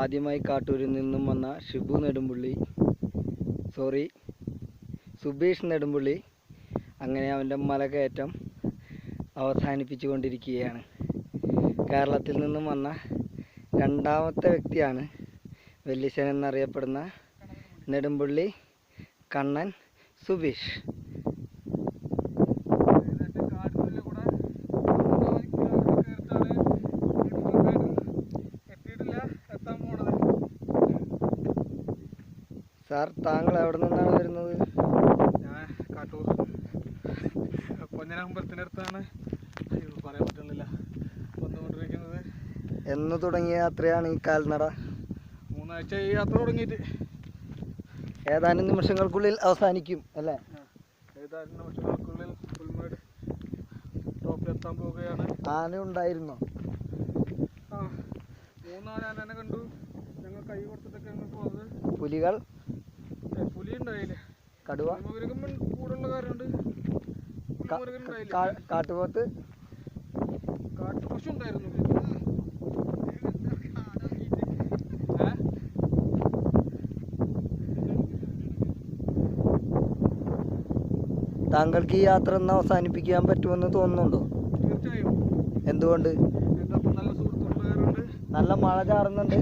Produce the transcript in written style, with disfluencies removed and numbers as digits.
ആദ്യമായി കാട്ടൂരിൽ നിന്നും വന്ന സുബീഷ് നെടുമ്പുള്ളി അങ്ങനെ അവൻ്റെ മലകയറ്റം അവസാനിപ്പിച്ചു കൊണ്ടിരിക്കുകയാണ്. കേരളത്തിൽ നിന്നും വന്ന രണ്ടാമത്തെ വ്യക്തിയാണ് വെല്ലിശൻ എന്നറിയപ്പെടുന്ന നെടുമ്പുള്ളി കണ്ണൻ സുബീഷ്. സാർ, താങ്കൾ എവിടെ നിന്നാണ് വരുന്നത്? ഞാൻ കാട്ടൂർ പൊന്നനമ്പലത്തിനടുത്താണ്. പറയാൻ പറ്റുന്നില്ല വന്നുകൊണ്ടിരിക്കുന്നത്. എന്ന് തുടങ്ങിയ യാത്രയാണ് ഈ കാൽനട? 3 ആഴ്ച ഈ യാത്ര തുടങ്ങിയിട്ട്. ഏതാനും നിമിഷങ്ങൾക്കുള്ളിൽ അവസാനിക്കും അല്ലേ? ഏതാനും നിമിഷങ്ങൾക്കുള്ളിൽ പുൽമേട് ടോപ്പിലെത്താൻ പോവുകയാണ്. ആന ഉണ്ടായിരുന്നോ? 3 ആനനെ കണ്ടു. ഞങ്ങൾ കൈ കൊടുത്തിട്ടൊക്കെ ഞങ്ങൾ പോകുന്നത്. പുലികൾ? പുലി ഉണ്ടായില്ലേ. കടുവ? കൂടുള്ള കാര്യമുണ്ട്. കാട്ടുപോത്ത്? കാട്ടുപശു ഉണ്ടായിരുന്നു. താങ്കൾക്ക് ഈ യാത്ര ഒന്ന് അവസാനിപ്പിക്കാൻ പറ്റുമെന്ന് തോന്നുന്നുണ്ടോ? തീർച്ചയായും. എന്തുകൊണ്ട്? നല്ല സുഹൃത്തുക്കളുടെ. നല്ല മഴ ചാറുന്നുണ്ട്.